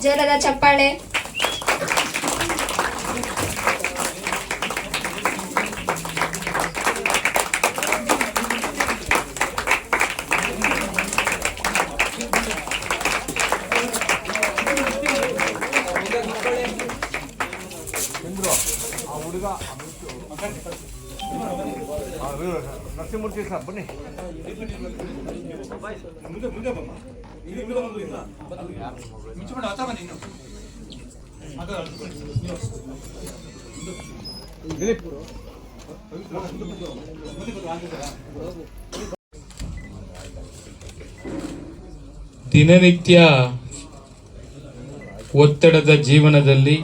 ಜೋರಾದ ಚಪ್ಪಾಳೆ. ನರಸಿಂಹಮೂರ್ತಿ ಸರ್ ಬನ್ನಿ. ದಿನನಿತ್ಯ ಒತ್ತಡದ ಜೀವನದಲ್ಲಿ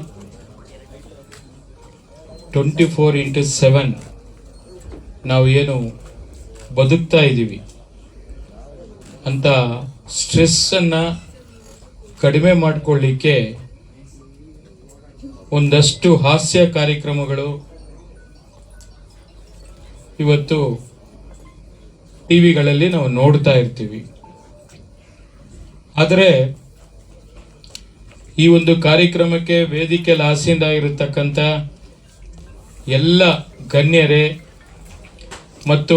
24x7 ನಾವು ಏನು ಬದುಕ್ತಾ ಇದ್ದೀವಿ ಅಂತ ಸ್ಟ್ರೆಸ್ಸನ್ನು ಕಡಿಮೆ ಮಾಡಿಕೊಳ್ಳಿಕ್ಕೆ ಒಂದಷ್ಟು ಹಾಸ್ಯ ಕಾರ್ಯಕ್ರಮಗಳು ಇವತ್ತು ಟಿ ವಿಗಳಲ್ಲಿ ನಾವು ನೋಡ್ತಾ ಇರ್ತೀವಿ. ಆದರೆ ಈ ಒಂದು ಕಾರ್ಯಕ್ರಮಕ್ಕೆ ವೇದಿಕೆಯಲ್ಲಿ ಆಸೀನರಾಗಿರತಕ್ಕಂಥ ಎಲ್ಲ ಗಣ್ಯರೇ ಮತ್ತು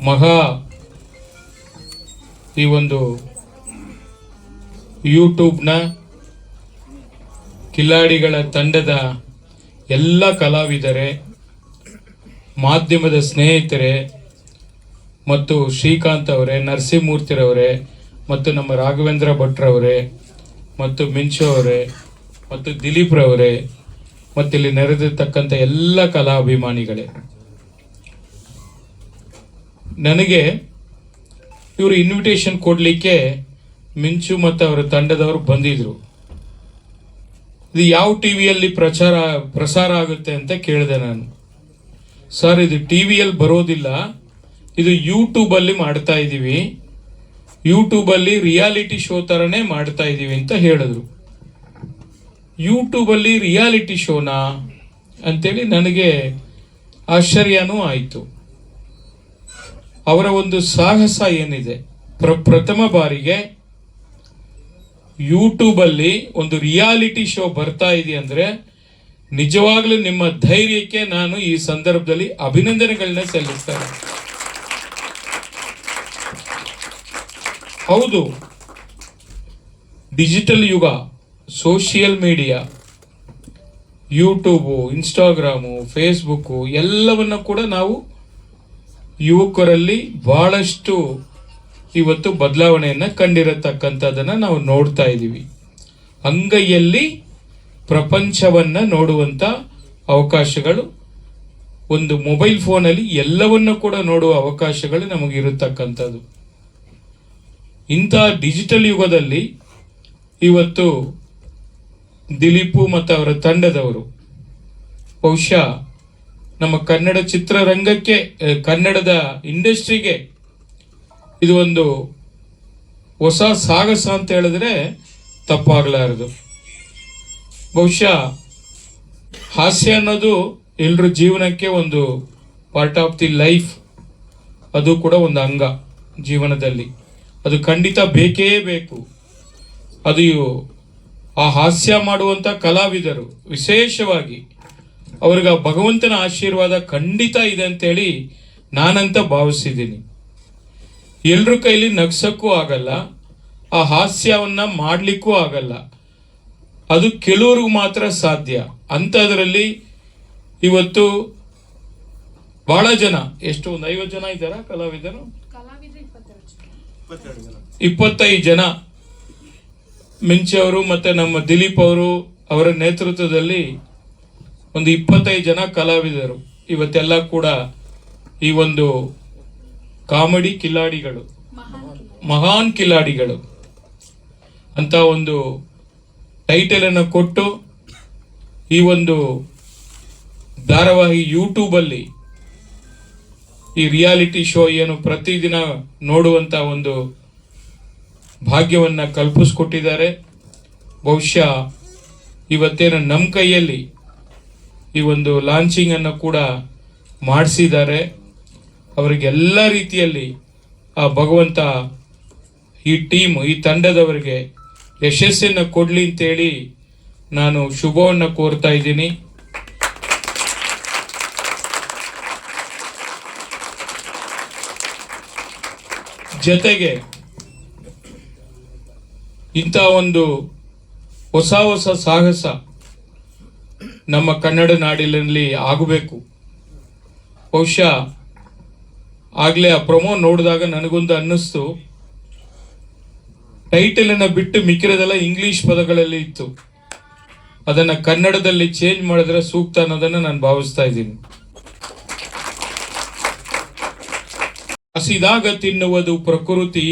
ಮಹಾ ಈ ಒಂದು ಯೂಟ್ಯೂಬ್ನ ಕಿಲಾಡಿಗಳ ತಂಡದ ಎಲ್ಲ ಕಲಾವಿದರೇ, ಮಾಧ್ಯಮದ ಸ್ನೇಹಿತರೆ ಮತ್ತು ಶ್ರೀಕಾಂತ್ ಅವರೇ, ನರಸಿಂಹಮೂರ್ತಿರವರೇ ಮತ್ತು ನಮ್ಮ ರಾಘವೇಂದ್ರ ಭಟ್ರವರೇ ಮತ್ತು ಮಿಂಚು ಅವರೇ ಮತ್ತು ದಿಲೀಪ್ ರವರೇ ಮತ್ತು ಇಲ್ಲಿ ನೆರೆದಿರ್ತಕ್ಕಂಥ ಎಲ್ಲ ಕಲಾಭಿಮಾನಿಗಳೇ, ನನಗೆ ಇವರು ಇನ್ವಿಟೇಷನ್ ಕೊಡಲಿಕ್ಕೆ ಮಿಂಚು ಮತ್ತು ಅವರ ತಂಡದವರು ಬಂದಿದ್ರು. ಇದು ಯಾವ ಟಿವಿಯಲ್ಲಿ ಪ್ರಸಾರ ಆಗುತ್ತೆ ಅಂತ ಕೇಳಿದೆ ನಾನು. ಸರ್, ಇದು ಟಿವಿಯಲ್ಲಿ ಬರೋದಿಲ್ಲ, ಇದು ಯೂಟ್ಯೂಬಲ್ಲಿ ಮಾಡ್ತಾ ಇದ್ದೀವಿ, ಯೂಟ್ಯೂಬಲ್ಲಿ ರಿಯಾಲಿಟಿ ಶೋ ಥರನೇ ಮಾಡ್ತಾ ಇದ್ದೀವಿ ಅಂತ ಹೇಳಿದ್ರು. ಯೂಟ್ಯೂಬಲ್ಲಿ ರಿಯಾಲಿಟಿ ಶೋನಾ ಅಂತೇಳಿ ನನಗೆ ಆಶ್ಚರ್ಯನೂ ಆಯಿತು. ಅವರ ಒಂದು ಸಾಹಸ ಏನಿದೆ, ಪ್ರಥಮ ಬಾರಿಗೆ ಯೂಟ್ಯೂಬಲ್ಲಿ ಒಂದು ರಿಯಾಲಿಟಿ ಶೋ ಬರ್ತಾ ಇದೆ ಅಂದರೆ ನಿಜವಾಗ್ಲೂ ನಿಮ್ಮ ಧೈರ್ಯಕ್ಕೆ ನಾನು ಈ ಸಂದರ್ಭದಲ್ಲಿ ಅಭಿನಂದನೆಗಳನ್ನ ಸಲ್ಲಿಸ್ತೇನೆ. ಹೌದು, ಡಿಜಿಟಲ್ ಯುಗ, social media, YouTube, Instagram, Facebook ಎಲ್ಲವನ್ನ ಕೂಡ ನಾವು ಯುವಕರಲ್ಲಿ ಬಹಳಷ್ಟು ಇವತ್ತು ಬದಲಾವಣೆಯನ್ನು ಕಂಡಿರತಕ್ಕಂಥದ್ದನ್ನು ನಾವು ನೋಡ್ತಾ ಇದ್ದೀವಿ. ಅಂಗೈಯಲ್ಲಿ ಪ್ರಪಂಚವನ್ನು ನೋಡುವಂಥ ಅವಕಾಶಗಳು, ಒಂದು ಮೊಬೈಲ್ ಫೋನಲ್ಲಿ ಎಲ್ಲವನ್ನ ಕೂಡ ನೋಡುವ ಅವಕಾಶಗಳು ನಮಗಿರತಕ್ಕಂಥದ್ದು. ಇಂಥ ಡಿಜಿಟಲ್ ಯುಗದಲ್ಲಿ ಇವತ್ತು ದಿಲೀಪು ಮತ್ತು ಅವರ ತಂಡದವರು ಬಹುಶಃ ನಮ್ಮ ಕನ್ನಡ ಚಿತ್ರರಂಗಕ್ಕೆ, ಕನ್ನಡದ ಇಂಡಸ್ಟ್ರಿಗೆ ಇದು ಒಂದು ಹೊಸ ಸಾಹಸ ಅಂತ ಹೇಳಿದ್ರೆ ತಪ್ಪಾಗಲಾರದು. ಬಹುಶಃ ಹಾಸ್ಯ ಅನ್ನೋದು ಎಲ್ಲರ ಜೀವನಕ್ಕೆ ಒಂದು ಪಾರ್ಟ್ ಆಫ್ ದಿ ಲೈಫ್, ಅದು ಕೂಡ ಒಂದು ಅಂಗ ಜೀವನದಲ್ಲಿ, ಅದು ಖಂಡಿತ ಬೇಕೇ ಬೇಕು. ಅದು ಆ ಹಾಸ್ಯ ಮಾಡುವಂಥ ಕಲಾವಿದರು ವಿಶೇಷವಾಗಿ ಅವ್ರಿಗೆ ಭಗವಂತನ ಆಶೀರ್ವಾದ ಖಂಡಿತ ಇದೆ ಅಂತೇಳಿ ನಾನಂತ ಭಾವಿಸಿದ್ದೀನಿ. ಎಲ್ರ ಕೈಲಿ ನಗ್ಸಕ್ಕೂ ಆಗಲ್ಲ, ಆ ಹಾಸ್ಯವನ್ನ ಮಾಡಲಿಕ್ಕೂ ಆಗಲ್ಲ, ಅದು ಕೆಲವ್ರಿಗೂ ಮಾತ್ರ ಸಾಧ್ಯ. ಅಂಥದ್ರಲ್ಲಿ ಇವತ್ತು ಬಹಳ ಜನ, ಎಷ್ಟು ಒಂದು 50 ಜನ ಇದ್ದಾರಾ ಕಲಾವಿದರು? 25 ಜನ ಮಿಂಚು ಅವರು ಮತ್ತು ನಮ್ಮ ದಿಲೀಪ್ ಅವರು ಅವರ ನೇತೃತ್ವದಲ್ಲಿ ಒಂದು 25 ಜನ ಕಲಾವಿದರು ಇವತ್ತೆಲ್ಲ ಕೂಡ ಈ ಒಂದು ಕಾಮಿಡಿ ಕಿಲಾಡಿಗಳು, ಮಹಾನ್ ಕಿಲಾಡಿಗಳು ಅಂತ ಒಂದು ಟೈಟಲ್ ಅನ್ನು ಕೊಟ್ಟು ಈ ಒಂದು ಧಾರಾವಾಹಿ ಯೂಟ್ಯೂಬಲ್ಲಿ ಈ ರಿಯಾಲಿಟಿ ಶೋ ಏನು ಪ್ರತಿದಿನ ನೋಡುವಂತ ಒಂದು ಭಾಗ್ಯವನ್ನ ಕಲ್ಪಿಸ್ಕೊಟ್ಟಿದ್ದಾರೆ. ಬಹುಶಃ ಇವತ್ತೇನು ನಮ್ಮ ಕೈಯಲ್ಲಿ ಈ ಒಂದು ಲಾಂಚಿಂಗ್ ಅನ್ನು ಕೂಡ ಮಾಡಿಸಿದ್ದಾರೆ. ಅವರಿಗೆಲ್ಲ ರೀತಿಯಲ್ಲಿ ಆ ಭಗವಂತ ಈ ಟೀಮ್, ಈ ತಂಡದವರಿಗೆ ಯಶಸ್ಸನ್ನು ಕೊಡಲಿ ಅಂತೇಳಿ ನಾನು ಶುಭವನ್ನು ಕೋರ್ತಾ ಇದ್ದೀನಿ. ಜೊತೆಗೆ ಇಂಥ ಒಂದು ಹೊಸ ಹೊಸ ಸಾಹಸ ನಮ್ಮ ಕನ್ನಡ ನಾಡಿನಲ್ಲಿ ಆಗಬೇಕು. ಬಹುಶಃ ಆಗಲೇ ಆ ಪ್ರೊಮೋ ನೋಡಿದಾಗ ನನಗೊಂದು ಅನ್ನಿಸ್ತು, ಟೈಟಲನ್ನು ಬಿಟ್ಟು ಮಿಕ್ಕಿರೋದೆಲ್ಲ ಇಂಗ್ಲಿಷ್ ಪದಗಳಲ್ಲಿ ಇತ್ತು, ಅದನ್ನು ಕನ್ನಡದಲ್ಲಿ ಚೇಂಜ್ ಮಾಡಿದ್ರೆ ಸೂಕ್ತ ಅನ್ನೋದನ್ನು ನಾನು ಭಾವಿಸ್ತಾ ಇದ್ದೀನಿ. ಹಸಿದಾಗ ತಿನ್ನುವುದು ಪ್ರಕೃತಿ,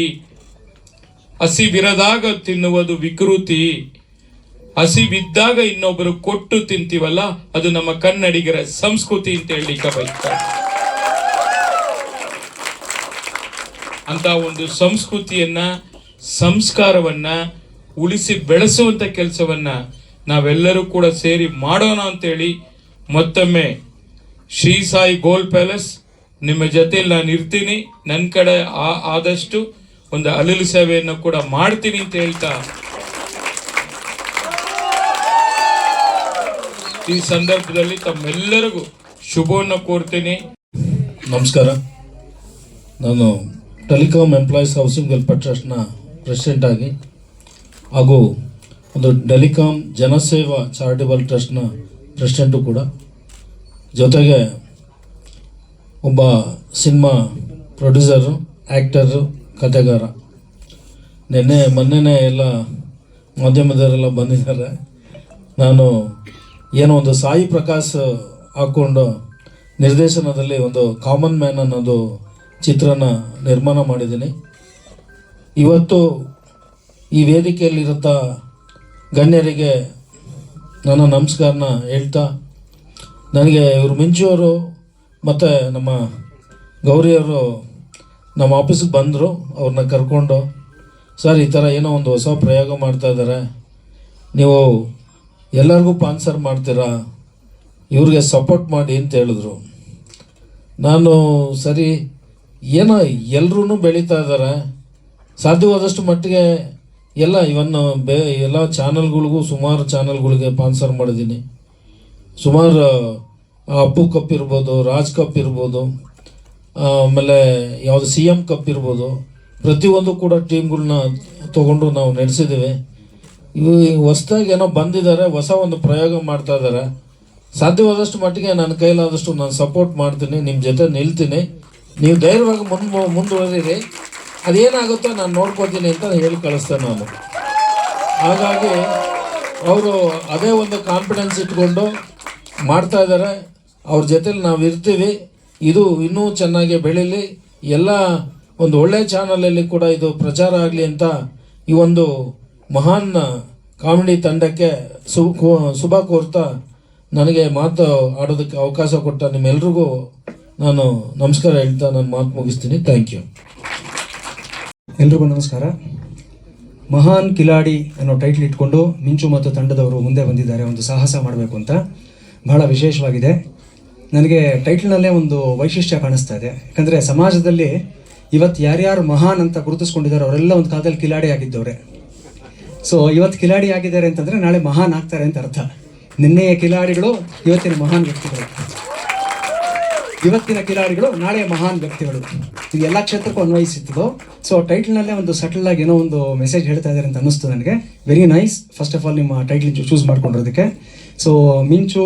ಹಸಿವಿರದಾಗ ತಿನ್ನುವುದು ವಿಕೃತಿ, ಹಸಿವಿದ್ದಾಗ ಇನ್ನೊಬ್ಬರು ಕೊಟ್ಟು ತಿಂತೀವಲ್ಲ ಅದು ನಮ್ಮ ಕನ್ನಡಿಗರ ಸಂಸ್ಕೃತಿ ಅಂತ ಹೇಳಲಿಕ್ಕೆ ಬಯಸ್ತಾರೆ. ಅಂತ ಒಂದು ಸಂಸ್ಕೃತಿಯನ್ನ, ಸಂಸ್ಕಾರವನ್ನ ಉಳಿಸಿ ಬೆಳೆಸುವಂತ ಕೆಲಸವನ್ನ ನಾವೆಲ್ಲರೂ ಕೂಡ ಸೇರಿ ಮಾಡೋಣ ಅಂತೇಳಿ ಮತ್ತೊಮ್ಮೆ ಶ್ರೀ ಸಾಯಿ ಗೋಲ್ಡ್ ಪ್ಯಾಲೇಸ್ ನಿಮ್ಮ ಜೊತೆಯಲ್ಲಿ ನಾನು ಇರ್ತೀನಿ. ನನ್ನ ಕಡೆ ಆದಷ್ಟು ಒಂದು ಅಲಿಲು ಸೇವೆಯನ್ನು ಕೂಡ ಮಾಡ್ತೀನಿ ಅಂತ ಹೇಳ್ತಾ ಈ ಸಂದರ್ಭದಲ್ಲಿ ತಮ್ಮೆಲ್ಲರಿಗೂ ಶುಭವನ್ನು ಕೋರ್ತೀನಿ. ನಮಸ್ಕಾರ. ನಾನು ಟೆಲಿಕಾಂ ಎಂಪ್ಲಾಯೀಸ್ ಹೌಸಿಂಗ್ ವೆಲ್ಫೇರ್ ಟ್ರಸ್ಟ್ನ ಪ್ರೆಸಿಡೆಂಟ್ ಆಗಿ ಹಾಗೂ ಒಂದು ಟೆಲಿಕಾಂ ಜನಸೇವಾ ಚಾರಿಟಬಲ್ ಟ್ರಸ್ಟ್ನ ಪ್ರೆಸಿಡೆಂಟು ಕೂಡ, ಜೊತೆಗೆ ಒಬ್ಬ ಸಿನಿಮಾ ಪ್ರೊಡ್ಯೂಸರು, ಆ್ಯಕ್ಟರು, ಕಥೆಗಾರ. ಮೊನ್ನೆನೇ ಎಲ್ಲ ಮಾಧ್ಯಮದವರೆಲ್ಲ ಬಂದಿದ್ದಾರೆ. ನಾನು ಏನೋ ಒಂದು ಸಾಯಿ ಪ್ರಕಾಶ್ ಹಾಕ್ಕೊಂಡು ನಿರ್ದೇಶನದಲ್ಲಿ ಒಂದು ಕಾಮನ್ ಮ್ಯಾನ್ ಅನ್ನೋದು ಚಿತ್ರನ ನಿರ್ಮಾಣ ಮಾಡಿದ್ದೀನಿ. ಇವತ್ತು ಈ ವೇದಿಕೆಯಲ್ಲಿರುತ್ತ ಗಣ್ಯರಿಗೆ ನನ್ನ ನಮಸ್ಕಾರನ ಹೇಳ್ತಾ, ನನಗೆ ಇವರು ಮಿಂಚುವರು ಮತ್ತು ನಮ್ಮ ಗೌರಿಯವರು ನಮ್ಮ ಆಫೀಸಿಗೆ ಬಂದರು. ಅವ್ರನ್ನ ಕರ್ಕೊಂಡು, ಸರ್ ಈ ಥರ ಏನೋ ಒಂದು ಹೊಸ ಪ್ರಯೋಗ ಮಾಡ್ತಾ ಇದ್ದಾರೆ, ನೀವು ಎಲ್ಲರಿಗೂ ಸ್ಪಾನ್ಸರ್ ಮಾಡ್ತೀರಾ, ಇವ್ರಿಗೆ ಸಪೋರ್ಟ್ ಮಾಡಿ ಅಂತ ಹೇಳಿದ್ರು. ನಾನು ಸರಿ ಏನೋ ಎಲ್ಲರೂ ಬೆಳೀತಾ ಇದ್ದಾರೆ, ಸಾಧ್ಯವಾದಷ್ಟು ಮಟ್ಟಿಗೆ ಎಲ್ಲ ಎಲ್ಲ ಚಾನಲ್ಗಳಿಗೂ, ಸುಮಾರು ಚಾನಲ್ಗಳಿಗೆ ಸ್ಪಾನ್ಸರ್ ಮಾಡಿದ್ದೀನಿ. ಸುಮಾರು ಅಪ್ಪು ಕಪ್ ಇರ್ಬೋದು, ರಾಜ್ ಕಪ್ ಇರ್ಬೋದು, ಆಮೇಲೆ ಯಾವುದು CM ಕಪ್ ಇರ್ಬೋದು, ಪ್ರತಿಯೊಂದು ಕೂಡ ಟೀಮ್ಗಳನ್ನ ತೊಗೊಂಡು ನಾವು ನಡೆಸಿದ್ದೀವಿ. ಇವು ಹೊಸ್ದಾಗಿ ಏನೋ ಬಂದಿದ್ದಾರೆ, ಹೊಸ ಒಂದು ಪ್ರಯೋಗ ಮಾಡ್ತಾ ಇದ್ದಾರೆ. ಸಾಧ್ಯವಾದಷ್ಟು ಮಟ್ಟಿಗೆ ನನ್ನ ಕೈಲಾದಷ್ಟು ನಾನು ಸಪೋರ್ಟ್ ಮಾಡ್ತೀನಿ, ನಿಮ್ಮ ಜೊತೆ ನಿಲ್ತೀನಿ. ನೀವು ಧೈರ್ಯವಾಗಿ ಮುಂದುವರಿರಿ, ಅದೇನಾಗುತ್ತೋ ನಾನು ನೋಡ್ಕೊತೀನಿ ಅಂತ ಹೇಳಿ ಕಳಿಸ್ತೇನೆ ನಾನು. ಹಾಗಾಗಿ ಅವರು ಅದೇ ಒಂದು ಕಾನ್ಫಿಡೆನ್ಸ್ ಇಟ್ಕೊಂಡು ಮಾಡ್ತಾ ಇದ್ದಾರೆ. ಅವ್ರ ಜೊತೆಲಿ ನಾವು ಇರ್ತೀವಿ. ಇದು ಇನ್ನೂ ಚೆನ್ನಾಗಿ ಬೆಳೀಲಿ, ಎಲ್ಲ ಒಂದು ಒಳ್ಳೆ ಚಾನಲಲ್ಲಿ ಕೂಡ ಇದು ಪ್ರಚಾರ ಆಗಲಿ ಅಂತ ಈ ಒಂದು ಮಹಾನ್ ಕಾಮಿಡಿ ತಂಡಕ್ಕೆ ಶುಭ ಕೋರ್ತಾ ನನಗೆ ಮಾತು ಆಡೋದಕ್ಕೆ ಅವಕಾಶ ಕೊಟ್ಟ ನಿಮ್ಮೆಲ್ರಿಗೂ ನಾನು ನಮಸ್ಕಾರ ಹೇಳ್ತಾ ನನ್ನ ಮಾತು ಮುಗಿಸ್ತೀನಿ. Thank you. ಎಲ್ರಿಗೂ ನಮಸ್ಕಾರ. ಮಹಾನ್ ಕಿಲಾಡಿ ಅನ್ನೋ ಟೈಟ್ಲ್ ಇಟ್ಕೊಂಡು ಮಿಂಚು ಮತ್ತು ತಂಡದವರು ಮುಂದೆ ಬಂದಿದ್ದಾರೆ ಒಂದು ಸಾಹಸ ಮಾಡಬೇಕು ಅಂತ. ಬಹಳ ವಿಶೇಷವಾಗಿದೆ. ನನಗೆ ಟೈಟ್ಲ್ನಲ್ಲೇ ಒಂದು ವೈಶಿಷ್ಟ್ಯ ಕಾಣಿಸ್ತಾ ಇದೆ. ಯಾಕಂದರೆ ಸಮಾಜದಲ್ಲಿ ಇವತ್ತು ಯಾರ್ಯಾರು ಮಹಾನ್ ಅಂತ ಗುರುತಿಸ್ಕೊಂಡಿದ್ದಾರೆ ಅವರೆಲ್ಲ ಒಂದು ಕಾಲದಲ್ಲಿ ಕಿಲಾಡಿ ಆಗಿದ್ದವ್ರೆ. ಸೊ ಇವತ್ತು ಕಿಲಾಡಿ ಆಗಿದ್ದಾರೆ ಅಂತಂದರೆ ನಾಳೆ ಮಹಾನ್ ಆಗ್ತಾರೆ ಅಂತ ಅರ್ಥ. ನಿನ್ನೆಯ ಕಿಲಾಡಿಗಳು ಇವತ್ತಿನ ಮಹಾನ್ ವ್ಯಕ್ತಿಗಳು, ಇವತ್ತಿನ ಕಿಲಾಡಿಗಳು ನಾಳೆ ಮಹಾನ್ ವ್ಯಕ್ತಿಗಳು. ಇದು ಎಲ್ಲ ಕ್ಷೇತ್ರಕ್ಕೂ ಅನ್ವಯಿಸುತ್ತಿದ್ದು. ಸೊ ಟೈಟ್ಲ್ನಲ್ಲೇ ಒಂದು ಸಟಲ್ ಆಗಿ ಏನೋ ಒಂದು ಮೆಸೇಜ್ ಹೇಳ್ತಾ ಇದ್ದಾರೆ ಅಂತ ಅನ್ನಿಸ್ತು ನನಗೆ. Very nice. First of all ನಿಮ್ಮ ಟೈಟ್ಲ್ ಚೂಸ್ ಮಾಡ್ಕೊಂಡಿರೋದಕ್ಕೆ. ಸೊ ಮಿಂಚು,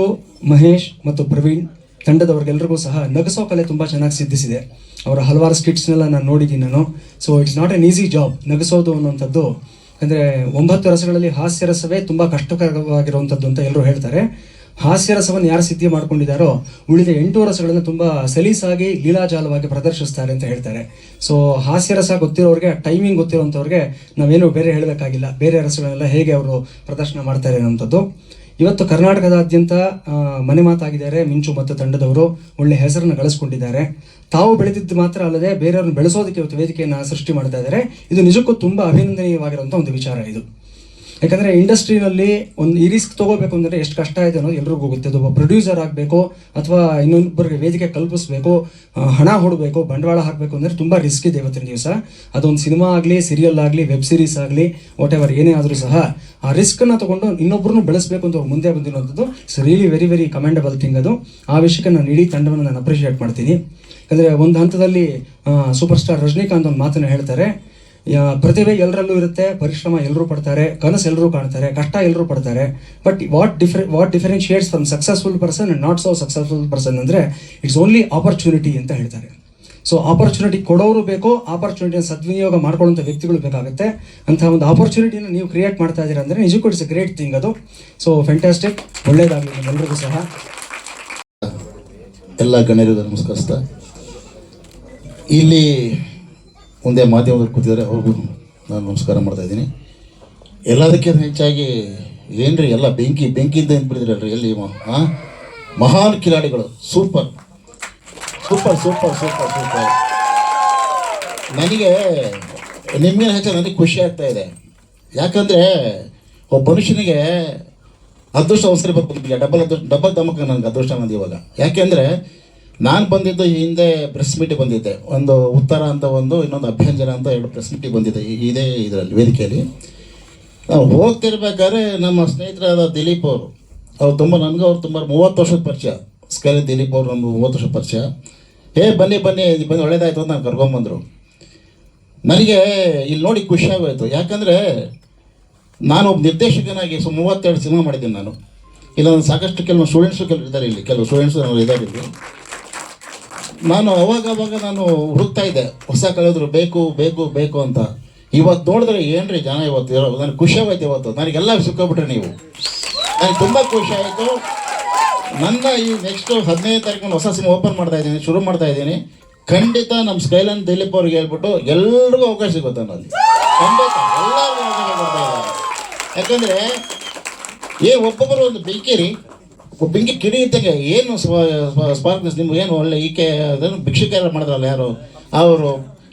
ಮಹೇಶ್ ಮತ್ತು ಪ್ರವೀಣ್ ತಂಡದವ್ರಿಗೆಲ್ರಿಗೂ ಸಹ ನಗಿಸೋ ಕಲೆ ತುಂಬ ಚೆನ್ನಾಗಿ ಸಿದ್ಧಿಸಿದೆ. ಅವರ ಹಲವಾರು ಸ್ಕಿಟ್ಸ್ನೆಲ್ಲ ನಾನು ನೋಡಿದ್ದೀನಿ ನಾನು. So it's not an easy job ನಗಿಸೋದು ಅನ್ನುವಂಥದ್ದು. ಅಂದರೆ 9 ರಸಗಳಲ್ಲಿ ಹಾಸ್ಯ ರಸವೇ ತುಂಬ ಕಷ್ಟಕರವಾಗಿರುವಂಥದ್ದು ಅಂತ ಎಲ್ಲರೂ ಹೇಳ್ತಾರೆ. ಹಾಸ್ಯ ರಸವನ್ನು ಯಾರು ಸಿದ್ಧಿ ಮಾಡ್ಕೊಂಡಿದ್ದಾರೋ ಉಳಿದ 8 ರಸಗಳನ್ನು ತುಂಬ ಸಲೀಸಾಗಿ ಲೀಲಾಜಾಲವಾಗಿ ಪ್ರದರ್ಶಿಸ್ತಾರೆ ಅಂತ ಹೇಳ್ತಾರೆ. ಸೊ ಹಾಸ್ಯ ರಸ ಗೊತ್ತಿರೋರಿಗೆ, ಟೈಮಿಂಗ್ ಗೊತ್ತಿರೋಂಥವ್ರಿಗೆ ನಾವೇನು ಬೇರೆ ಹೇಳಬೇಕಾಗಿಲ್ಲ, ಬೇರೆ ರಸಗಳನ್ನೆಲ್ಲ ಹೇಗೆ ಅವರು ಪ್ರದರ್ಶನ ಮಾಡ್ತಾರೆ ಅನ್ನೋಂಥದ್ದು. ಇವತ್ತು ಕರ್ನಾಟಕದಾದ್ಯಂತ ಮನೆ ಮಾತಾಗಿದ್ದಾರೆ ಮಿಂಚು ಮತ್ತು ತಂಡದವರು. ಒಳ್ಳೆ ಹೆಸರನ್ನು ಗಳಿಸ್ಕೊಂಡಿದ್ದಾರೆ. ತಾವು ಬೆಳೆದಿದ್ದು ಮಾತ್ರ ಅಲ್ಲದೆ ಬೇರೆಯವ್ರನ್ನ ಬೆಳೆಸೋದಕ್ಕೆ ಇವತ್ತು ವೇದಿಕೆಯನ್ನು ಸೃಷ್ಟಿ ಮಾಡ್ತಾ ಇದ್ದಾರೆ. ಇದು ನಿಜಕ್ಕೂ ತುಂಬ ಅಭಿನಂದನೀಯವಾಗಿರುವಂಥ ಒಂದು ವಿಚಾರ ಇದು. ಯಾಕಂದರೆ ಇಂಡಸ್ಟ್ರಿನಲ್ಲಿ ಒಂದು ಈ ರಿಸ್ಕ್ ತೊಗೋಬೇಕು ಅಂದರೆ ಎಷ್ಟು ಕಷ್ಟ ಇದೆ ಅನ್ನೋದು ಎಲ್ರಿಗೂ ಗೊತ್ತೆ. ಅದು ಒಬ್ಬ ಪ್ರೊಡ್ಯೂಸರ್ ಆಗಬೇಕು ಅಥವಾ ಇನ್ನೊಬ್ಬರಿಗೆ ವೇದಿಕೆ ಕಲ್ಪಿಸ್ಬೇಕು, ಹಣ ಹೊಡಬೇಕು, ಬಂಡವಾಳ ಹಾಕಬೇಕು ಅಂದರೆ ತುಂಬ ರಿಸ್ಕ್ ಇದೆ ಇವತ್ತಿನ ದಿವಸ. ಅದೊಂದು ಸಿನಿಮಾ ಆಗಲಿ, ಸೀರಿಯಲ್ ಆಗಲಿ, ವೆಬ್ ಸೀರೀಸ್ ಆಗಲಿ, ವಾಟ್ ಎವರ್ ಏನೇ ಆದರೂ ಸಹ ಆ ರಿಸ್ಕನ್ನು ತೊಗೊಂಡು ಇನ್ನೊಬ್ಬರನ್ನು ಬೆಳೆಸಬೇಕು ಅಂತ ಮುಂದೆ ಬಂದಿರುವಂಥದ್ದು it's really very very commendable thing. ಅದು ಆ ವಿಷಯಕ್ಕೆ ನಾನು ಇಡೀ ತಂಡವನ್ನು ನಾನು ಅಪ್ರಿಷಿಯೇಟ್ ಮಾಡ್ತೀನಿ. ಯಾಕಂದರೆ ಒಂದು ಹಂತದಲ್ಲಿ ಸೂಪರ್ ಸ್ಟಾರ್ ರಜನಿಕಾಂತ್ ಒಂದು ಮಾತನ್ನು ಹೇಳ್ತಾರೆ, ಪ್ರತಿಭೆ ಎಲ್ಲರಲ್ಲೂ ಇರುತ್ತೆ, ಪರಿಶ್ರಮ ಎಲ್ಲರೂ ಪಡ್ತಾರೆ, ಕನಸು ಎಲ್ಲರೂ ಕಾಣ್ತಾರೆ, ಕಷ್ಟ ಎಲ್ಲರೂ ಪಡ್ತಾರೆ. But what differentiates from successful person and not so successful person ಅಂದರೆ ಇಟ್ಸ್ ಓನ್ಲಿ ಆಪರ್ಚುನಿಟಿ ಅಂತ ಹೇಳ್ತಾರೆ. ಸೊ ಆಪರ್ಚುನಿಟಿ ಕೊಡೋರು ಬೇಕು, ಆಪರ್ಚುನಿಟಿನ ಸದ್ವಿನಿಯೋಗ ಮಾಡ್ಕೊಳ್ಳುವಂಥ ವ್ಯಕ್ತಿಗಳು ಬೇಕಾಗುತ್ತೆ. ಅಂಥ ಒಂದು ಆಪರ್ಚುನಿಟಿನ ನೀವು ಕ್ರಿಯೇಟ್ ಮಾಡ್ತಾ ಇದ್ದೀರಾ ಅಂದರೆ ನಿಜಕ್ಕೂ ಇಟ್ಸ್ ಎ ಗ್ರೇಟ್ ಥಿಂಗ್ ಅದು. ಸೊ ಫ್ಯಾಂಟಾಸ್ಟಿಕ್, ಒಳ್ಳೇದಾಗಲಿ ನಿಮ್ಮೆಲ್ಲರಿಗೂ ಸಹ. ಎಲ್ಲ ಗಣ್ಯರಿಗೂ ನಮಸ್ಕರಿಸ್ತಾ, ಇಲ್ಲಿ ಮುಂದೆ ಮಾಧ್ಯಮದಲ್ಲಿ ಕೂತಿದ್ದಾರೆ ಅವ್ರಿಗೂ ನಾನು ನಮಸ್ಕಾರ ಮಾಡ್ತಾಯಿದ್ದೀನಿ. ಎಲ್ಲದಕ್ಕಿಂತ ಹೆಚ್ಚಾಗಿ ಏನ್ರಿ ಎಲ್ಲ ಬೆಂಕಿಯಿಂದ ನಿಂತ್ಬಿಟ್ಟಿದ್ರಲ್ರಿ ಎಲ್ಲಿ ಮಹಾನ್ ಕಿಲಾಡಿಗಳು, super super super super super. ನನಗೆ ನಿಮ್ಗೇನು ಹೆಚ್ಚಾಗಿ ನನಗೆ ಖುಷಿ ಆಗ್ತಾ ಇದೆ. ಯಾಕಂದರೆ ಒಬ್ಬ ಮನುಷ್ಯನಿಗೆ ಅದೃಷ್ಟ ಒಂದ್ಸರಿ ಬರ್ಬೋದು, ಡಬಲ್ ಧಮಕ ನನಗೆ ಅದೃಷ್ಟ ಅನ್ನೋದು ಇವಾಗ. ಯಾಕೆಂದರೆ ನಾನು ಬಂದಿದ್ದು ಹಿಂದೆ ಪ್ರೆಸ್ ಮೀಟಿಗೆ ಬಂದಿದ್ದೆ, ಒಂದು ಉತ್ತರ ಅಂತ ಇನ್ನೊಂದು ಅಭ್ಯಂಜನ ಅಂತ 2 ಪ್ರೆಸ್ ಮೀಟಿಗೆ ಬಂದಿದ್ದೆ ಇದೇ ಇದರಲ್ಲಿ ವೇದಿಕೆಯಲ್ಲಿ. ನಾವು ಹೋಗ್ತಿರ್ಬೇಕಾದ್ರೆ ನಮ್ಮ ಸ್ನೇಹಿತರಾದ ದಿಲೀಪ್ ಅವ್ರು ಅವ್ರು ತುಂಬ 30 ವರ್ಷದ ಪರಿಚಯ. ಸ್ಕೈಲಿ ದಿಲೀಪ್ ಅವರು ಒಂದು 30 ವರ್ಷದ ಪರಿಚಯ. ಬನ್ನಿ ಒಳ್ಳೇದಾಯ್ತು ಅಂತ ನಾನು ಕರ್ಕೊಂಬಂದರು. ನನಗೆ ಇಲ್ಲಿ ನೋಡಿ ಖುಷಿ ಆಗೋಯ್ತು. ಯಾಕಂದರೆ ನಾನು ಒಬ್ಬ ನಿರ್ದೇಶಕನಾಗಿ 32 ಸಿನಿಮಾ ಮಾಡಿದ್ದೀನಿ ನಾನು. ಇಲ್ಲೊಂದು ಸಾಕಷ್ಟು ಕೆಲವು ಸ್ಟೂಡೆಂಟ್ಸು ಇದ್ದಾರೆ ಇಲ್ಲಿ, ಕೆಲವು ಸ್ಟೂಡೆಂಟ್ಸು ನಾವು ಇದ್ದಾರೆ ಇಲ್ಲಿ. ನಾನು ಅವಾಗ ನಾನು ಹುಡುಕ್ತಾ ಇದ್ದೆ ಹೊಸ ಕಳೆದ್ರು ಬೇಕು ಅಂತ. ಇವತ್ತು ನೋಡಿದ್ರೆ ಏನ್ರಿ ಜನ ಇವತ್ತು ಇರೋ, ನನಗೆ ಖುಷಿ ಆಗೋಯ್ತು. ಇವತ್ತು ನನಗೆಲ್ಲ ಸಿಕ್ಕೋಬಿಟ್ರೆ ನೀವು, ನನಗೆ ತುಂಬ ಖುಷಿ ಆಯಿತು. ನನ್ನ ಈ ನೆಕ್ಸ್ಟು 15ನೇ ತಾರೀಕು ಹೊಸ ಸಿನಿಮಾ ಶುರು ಮಾಡ್ತಾ ಇದ್ದೀನಿ. ಖಂಡಿತ ನಮ್ಮ ಸ್ಕೈಲನ್ ದಿಲೀಪ್ ಅವ್ರಿಗೆ ಹೇಳ್ಬಿಟ್ಟು ಎಲ್ರಿಗೂ ಅವಕಾಶ ಸಿಗುತ್ತೆ ಅನ್ನೋದು, ಖಂಡಿತ ಎಲ್ಲರಿಗೂ ಅವಕಾಶ ಕೊಡ್ತಾ ಇದ್ದಾರೆ. ಯಾಕಂದರೆ ಒಬ್ಬೊಬ್ಬರು ಒಂದು ಬೆಂಕಿ ಕಿಡಿ ಇದ್ದಂಗೆ ಏನು ಸ್ಪಾರ್ಕ್ನೆಸ್ ನಿಮ್ಗೆ ಏನು ಒಳ್ಳೆ ಈಕೆ ಅದನ್ನು ಭಿಕ್ಷುಕ ಎಲ್ಲ ಮಾಡಿದ್ರಲ್ಲ ಯಾರು ಅವರು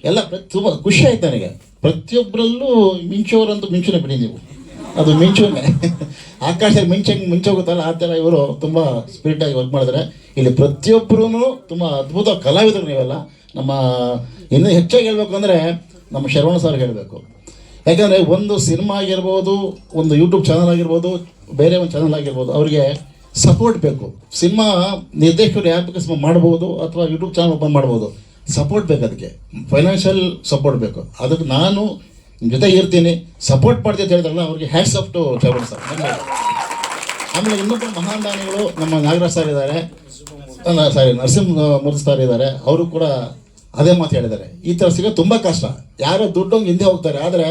ಎಲ್ಲ ತುಂಬ ಖುಷಿ ಆಯ್ತು ನನಗೆ. ಪ್ರತಿಯೊಬ್ಬರಲ್ಲೂ ಮಿಂಚೋರಂತೂ ಮಿಂಚುನೇ ಬಿಡಿ ನೀವು, ಅದು ಮಿಂಚುನೇ ಆಕಾಶದಲ್ಲಿ ಮಿಂಚೋಗುತ್ತಲ್ಲ ಆ ಥರ ಇವರು ತುಂಬ ಸ್ಪಿರಿಟಾಗಿ ವರ್ಕ್ ಮಾಡಿದ್ರೆ. ಇಲ್ಲಿ ಪ್ರತಿಯೊಬ್ಬರೂ ತುಂಬ ಅದ್ಭುತ ಕಲಾವಿದರು ನೀವೆಲ್ಲ. ನಮ್ಮ ಇನ್ನೂ ಹೆಚ್ಚಾಗಿ ಹೇಳ್ಬೇಕು ಅಂದರೆ ನಮ್ಮ ಶರವಣ ಸರ್ ಹೇಳಬೇಕು. ಯಾಕಂದರೆ ಒಂದು ಸಿನಿಮಾ ಆಗಿರ್ಬೋದು, ಒಂದು ಯೂಟ್ಯೂಬ್ ಚಾನಲ್ ಆಗಿರ್ಬೋದು, ಬೇರೆ ಒಂದು ಚಾನಲ್ ಆಗಿರ್ಬೋದು, ಅವರಿಗೆ ಸಪೋರ್ಟ್ ಬೇಕು. ಸಿನಿಮಾ ನಿರ್ದೇಶಕರು ಯಾರು ಬೇಕು ಸಿನಿಮಾ ಮಾಡ್ಬೋದು, ಅಥವಾ ಯೂಟ್ಯೂಬ್ ಚಾನಲ್ ಓಪನ್ ಮಾಡ್ಬೋದು. ಸಪೋರ್ಟ್ ಬೇಕು, ಅದಕ್ಕೆ ಫೈನಾನ್ಷಿಯಲ್ ಸಪೋರ್ಟ್ ಬೇಕು. ಅದಕ್ಕೆ ನಾನು ನಿಮ್ಮ ಜೊತೆ ಇರ್ತೀನಿ, ಸಪೋರ್ಟ್ ಮಾಡ್ತೀನಿ ಅಂತ ಹೇಳಿದ್ರಲ್ಲ, ಅವ್ರಿಗೆ ಹ್ಯಾಟ್ಸ್ ಆಫ್ ಟು ಶ್ರವಣ ಸರ್. ಆಮೇಲೆ ಇನ್ನೊಬ್ಬರು ಮಹಾನ್ ದಾನಿಗಳು ನಮ್ಮ ನಾಗರಾಜ್ ಸರ್ ಇದ್ದಾರೆ, ನರಸಿಂಹಮೂರ್ತಿ ಸರ್ ಇದ್ದಾರೆ. ಅವರು ಕೂಡ ಅದೇ ಮಾತು ಹೇಳಿದ್ದಾರೆ, ಈ ಥರ ಸಿಗೋದು ತುಂಬ ಕಷ್ಟ. ಯಾರೋ ದುಡ್ಡಂಗೆ ಹಿಂದೆ ಹೋಗ್ತಾರೆ, ಆದರೆ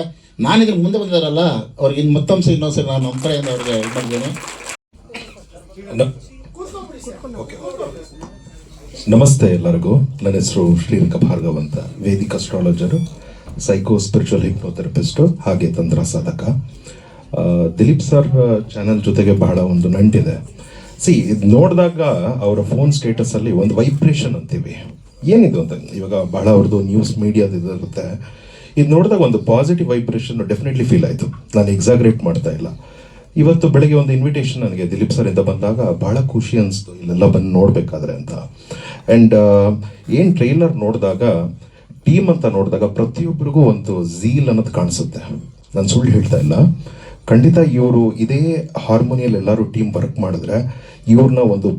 ನಾನಿದ್ರ ಮುಂದೆ ಬಂದಿದ್ದಾರಲ್ಲ ಅವ್ರಿಗೆ ಇನ್ನು ಮತ್ತೊಂದು ಇನ್ನೊಂದ್ಸರಿ ನಾನು ನಮ್ಮ ಕಡೆಯಿಂದ ಅವ್ರಿಗೆ ಇದು ಮಾಡಿದ್ದೀನಿ. ನಮಸ್ತೆ ಎಲ್ಲರಿಗೂ. ನನ್ನ ಹೆಸರು ಶ್ರೀರಂಗ ಭಾರ್ಗವ್ ಅಂತ, ವೇದಿಕ್ ಅಸ್ಟ್ರಾಲಜರು, ಸೈಕೋ ಸ್ಪಿರಿಚುವಲ್ ಹಿಪ್ನೋಥೆರಪಿಸ್ಟು, ಹಾಗೆ ತಂತ್ರ ಸಾಧಕ. ದಿಲೀಪ್ ಸರ್ ಚಾನಲ್ ಜೊತೆಗೆ ಬಹಳ ಒಂದು ನಂಟಿದೆ. ಇದು ನೋಡಿದಾಗ ಅವರ ಫೋನ್ ಸ್ಟೇಟಸಲ್ಲಿ ಒಂದು ವೈಬ್ರೇಷನ್ ಅಂತೀವಿ, ಏನಿದು ಅಂತ. ಇವಾಗ ಬಹಳ ಅವ್ರದ್ದು ನ್ಯೂಸ್ ಮೀಡಿಯಾದ ಇರುತ್ತೆ. ಇದು ನೋಡಿದಾಗ ಒಂದು ಪಾಸಿಟಿವ್ ವೈಬ್ರೇಷನ್ ಡೆಫಿನೆಟ್ಲಿ ಫೀಲ್ ಆಯಿತು. ನಾನು ಎಕ್ಸಾಗ್ರೇಟ್ ಮಾಡ್ತಾ ಇಲ್ಲ. ಇವತ್ತು ಬೆಳಗ್ಗೆ ಒಂದು ಇನ್ವಿಟೇಷನ್ ನನಗೆ ದಿಲೀಪ್ ಸರ್ ಇಂದ ಬಂದಾಗ ಬಹಳ ಖುಷಿ ಅನಿಸ್ತು, ಇಲ್ಲೆಲ್ಲ ಬಂದು ನೋಡಬೇಕಾದ್ರೆ ಅಂತ. ಆ್ಯಂಡ್ ಏನು ಟ್ರೈಲರ್ ನೋಡಿದಾಗ, ಟೀಮ್ ಅಂತ ನೋಡಿದಾಗ ಪ್ರತಿಯೊಬ್ಬರಿಗೂ ಒಂದು ಝೀಲ್ ಅನ್ನೋದು ಕಾಣಿಸುತ್ತೆ. ನಾನು ಸುಳ್ಳು ಹೇಳ್ತಾ ಇಲ್ಲ, ಖಂಡಿತ ಇವರು ಇದೇ ಹಾರ್ಮೋನಿಯಲ್ಲಿ ಎಲ್ಲರೂ ಟೀಮ್ ವರ್ಕ್ ಮಾಡಿದ್ರೆ ಇವ್ರನ್ನ ಒಂದು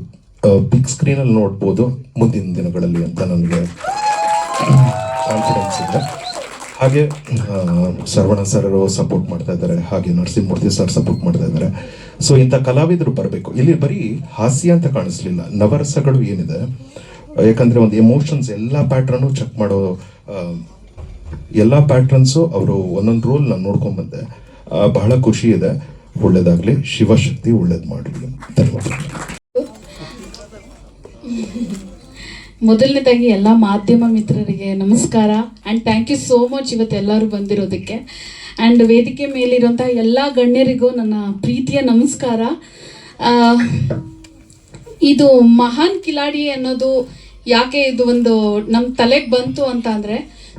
ಬಿಗ್ ಸ್ಕ್ರೀನಲ್ಲಿ ನೋಡ್ಬೋದು ಮುಂದಿನ ದಿನಗಳಲ್ಲಿ ಅಂತ ನನಗೆ ಕಾನ್ಫಿಡೆನ್ಸ್ ಇದೆ. ಹಾಗೆ ಶರವಣ ಸರ್ ಸಪೋರ್ಟ್ ಮಾಡ್ತಾ ಇದ್ದಾರೆ, ಹಾಗೆ ನರಸಿಂಹಮೂರ್ತಿ ಸರ್ ಸಪೋರ್ಟ್ ಮಾಡ್ತಾ ಇದ್ದಾರೆ. ಸೊ ಇಂಥ ಕಲಾವಿದರು ಬರಬೇಕು. ಇಲ್ಲಿ ಬರೀ ಹಾಸ್ಯ ಅಂತ ಕಾಣಿಸ್ಲಿಲ್ಲ, ನವರಸಗಳು ಏನಿದೆ. ಯಾಕಂದರೆ ಒಂದು ಎಮೋಷನ್ಸ್ ಎಲ್ಲ ಪ್ಯಾಟ್ರನ್ನು ಚೆಕ್ ಮಾಡೋ ಎಲ್ಲ ಪ್ಯಾಟ್ರನ್ಸು ಅವರು ಒಂದೊಂದು ರೋಲ್ ನಾನು ನೋಡ್ಕೊಂಡ್ಬಂದೆ. ಬಹಳ ಖುಷಿ ಇದೆ. ಒಳ್ಳೇದಾಗಲಿ, ಶಿವಶಕ್ತಿ ಒಳ್ಳೇದು ಮಾಡಲಿ. ಧನ್ಯವಾದ. ಮೊದಲನೇದಾಗಿ ಎಲ್ಲ ಮಾಧ್ಯಮ ಮಿತ್ರರಿಗೆ ನಮಸ್ಕಾರ and thank you so much ಇವತ್ತು ಎಲ್ಲರೂ ಬಂದಿರೋದಕ್ಕೆ. ಆ್ಯಂಡ್ ವೇದಿಕೆ ಮೇಲಿರುವಂಥ ಎಲ್ಲ ಗಣ್ಯರಿಗೂ ನನ್ನ ಪ್ರೀತಿಯ ನಮಸ್ಕಾರ. ಇದು ಮಹಾನ್ ಕಿಲಾಡಿ ಅನ್ನೋದು ಯಾಕೆ ಇದು ಒಂದು ನಮ್ಮ ತಲೆಗೆ ಬಂತು ಅಂತ ಅಂದರೆ,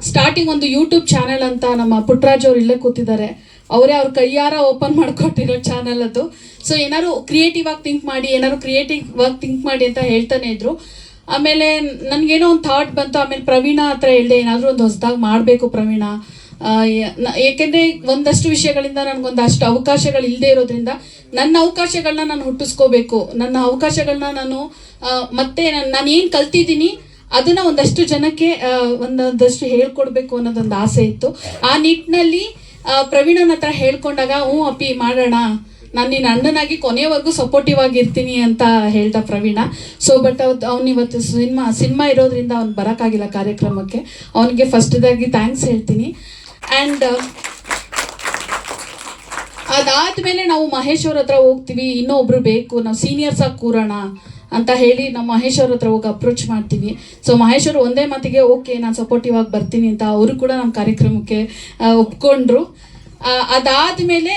ಸ್ಟಾರ್ಟಿಂಗ್ ಒಂದು ಯೂಟ್ಯೂಬ್ ಚಾನೆಲ್ ಅಂತ ನಮ್ಮ ಪುಟ್ಟರಾಜ್ ಅವ್ರು ಇಲ್ಲೇ ಕೂತಿದ್ದಾರೆ, ಅವರೇ ಅವ್ರ ಕೈಯಾರ ಓಪನ್ ಮಾಡಿಕೊಟ್ಟಿರೋ ಚಾನಲ್ ಅದು. ಸೊ ಏನಾದ್ರು ಕ್ರಿಯೇಟಿವ್ ಆಗಿ ಥಿಂಕ್ ಮಾಡಿ ಅಂತ ಹೇಳ್ತಾನೆ ಇದ್ರು. ಆಮೇಲೆ ನನಗೇನೋ ಒಂದು ಥಾಟ್ ಬಂತು. ಆಮೇಲೆ ಪ್ರವೀಣ ಹತ್ರ ಹೇಳಿದೆ, ಏನಾದರೂ ಒಂದು ಹೊಸದಾಗಿ ಮಾಡಬೇಕು ಪ್ರವೀಣ, ಏಕೆಂದರೆ ಒಂದಷ್ಟು ವಿಷಯಗಳಿಂದ ನನಗೊಂದಷ್ಟು ಅವಕಾಶಗಳು ಇಲ್ಲದೆ ಇರೋದ್ರಿಂದ ನನ್ನ ಅವಕಾಶಗಳನ್ನ ನಾನು ಹುಟ್ಟಿಸ್ಕೋಬೇಕು. ನನ್ನ ಅವಕಾಶಗಳನ್ನ ನಾನು ಮತ್ತೆ ನಾನು ಏನು ಕಲ್ತಿದ್ದೀನಿ ಅದನ್ನು ಒಂದಷ್ಟು ಜನಕ್ಕೆ ಒಂದಷ್ಟು ಹೇಳ್ಕೊಡ್ಬೇಕು ಅನ್ನೋದೊಂದು ಆಸೆ ಇತ್ತು. ಆ ನಿಟ್ಟಿನಲ್ಲಿ ಪ್ರವೀಣನ ಹತ್ರ ಹೇಳ್ಕೊಂಡಾಗ ಅಪ್ಪಿ ಮಾಡೋಣ, ನಾನು ನಿನ್ನ ಅಣ್ಣನಾಗಿ ಕೊನೆಯವರೆಗೂ ಸಪೋರ್ಟಿವ್ ಆಗಿರ್ತೀನಿ ಅಂತ ಹೇಳ್ದ ಪ್ರವೀಣ. ಸೊ ಬಟ್ ಅವ್ನು ಇವತ್ತು ಸಿನಿಮಾ ಇರೋದ್ರಿಂದ ಅವ್ನು ಬರೋಕ್ಕಾಗಿಲ್ಲ ಕಾರ್ಯಕ್ರಮಕ್ಕೆ. ಅವನಿಗೆ ಫಸ್ಟ್ದಾಗಿ ಥ್ಯಾಂಕ್ಸ್ ಹೇಳ್ತೀನಿ. ಆ್ಯಂಡ್ ಅದಾದಮೇಲೆ ನಾವು ಮಹೇಶ್ ಅವ್ರ ಹತ್ರ ಹೋಗ್ತೀವಿ, ಇನ್ನೊಬ್ರು ಬೇಕು, ನಾವು ಸೀನಿಯರ್ಸ್ ಆಗಿ ಕೂರೋಣ ಅಂತ ಹೇಳಿ ನಾವು ಮಹೇಶ್ ಅವ್ರ ಹತ್ರ ಹೋಗಿ ಅಪ್ರೋಚ್ ಮಾಡ್ತೀವಿ. ಸೊ ಮಹೇಶ್ ಅವರು ಒಂದೇ ಮಾತಿಗೆ ಓಕೆ ನಾನು ಸಪೋರ್ಟಿವ್ ಆಗಿ ಬರ್ತೀನಿ ಅಂತ ಅವರು ಕೂಡ ನಮ್ಮ ಕಾರ್ಯಕ್ರಮಕ್ಕೆ ಒಪ್ಕೊಂಡ್ರು. ಅದಾದಮೇಲೆ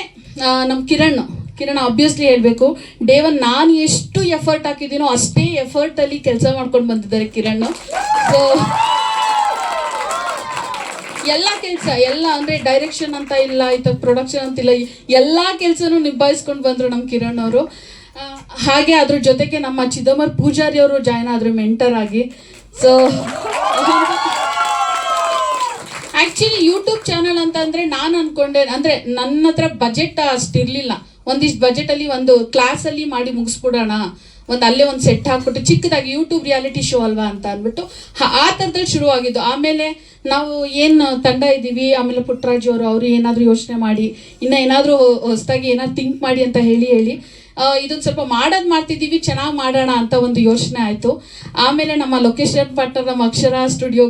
ನಮ್ಮ ಕಿರಣ್ ಆಬ್ವಿಯಸ್ಲಿ ಹೇಳಬೇಕು, ಡೇ ಒನ್ ನಾನು ಎಷ್ಟು ಎಫರ್ಟ್ ಹಾಕಿದ್ದೀನೋ ಅಷ್ಟೇ ಎಫರ್ಟಲ್ಲಿ ಕೆಲಸ ಮಾಡ್ಕೊಂಡು ಬಂದಿದ್ದಾರೆ ಕಿರಣ್. ಸೊ ಎಲ್ಲ ಅಂದರೆ ಡೈರೆಕ್ಷನ್ ಅಂತ ಇಲ್ಲ, ಪ್ರೊಡಕ್ಷನ್ ಅಂತಿಲ್ಲ, ಎಲ್ಲ ಕೆಲಸನೂ ನಿಭಾಯಿಸ್ಕೊಂಡು ಬಂದರು ನಮ್ಮ ಕಿರಣ್ ಅವರು. ಹಾಗೆ ಅದ್ರ ಜೊತೆಗೆ ನಮ್ಮ ಚಿದಂಬರ್ ಪೂಜಾರಿ ಅವರು ಜಾಯ್ನ್ ಆದರು ಮೆಂಟರ್ ಆಗಿ. ಸೊ ಆ್ಯಕ್ಚುಲಿ ಯೂಟ್ಯೂಬ್ ಚಾನಲ್ ಅಂತಂದರೆ ನಾನು ಅಂದ್ಕೊಂಡೆ, ಅಂದರೆ ನನ್ನ ಹತ್ರ ಬಜೆಟ್ ಅಷ್ಟಿರಲಿಲ್ಲ. ಒಂದಿಷ್ಟು ಬಜೆಟಲ್ಲಿ ಒಂದು ಕ್ಲಾಸಲ್ಲಿ ಮಾಡಿ ಮುಗಿಸ್ಬಿಡೋಣ, ಅಲ್ಲೇ ಒಂದು ಸೆಟ್ ಹಾಕ್ಬಿಟ್ಟು ಚಿಕ್ಕದಾಗಿ ಯೂಟ್ಯೂಬ್ ರಿಯಾಲಿಟಿ ಶೋ ಅಲ್ವಾ ಅಂತ ಅಂದ್ಬಿಟ್ಟು ಆ ಥರದಲ್ಲಿ ಶುರುವಾಗಿದ್ದು. ಆಮೇಲೆ ನಾವು ಏನು ತಂಡ ಇದ್ದೀವಿ, ಆಮೇಲೆ ಪುಟ್ಟರಾಜು ಅವರು ಏನಾದರೂ ಯೋಚನೆ ಮಾಡಿ ಇನ್ನು ಏನಾದರೂ ಹೊಸದಾಗಿ ಏನಾದ್ರು ಥಿಂಕ್ ಮಾಡಿ ಅಂತ ಹೇಳಿ ಇದೊಂದು ಸ್ವಲ್ಪ ಮಾಡ್ತಿದ್ದೀವಿ, ಚೆನ್ನಾಗಿ ಮಾಡೋಣ ಅಂತ ಒಂದು ಯೋಚನೆ ಆಯಿತು. ಆಮೇಲೆ ನಮ್ಮ ಲೊಕೇಶನ್ ಪಾರ್ಟ್ನರ್ ನಮ್ಮ ಅಕ್ಷರ ಸ್ಟುಡಿಯೋ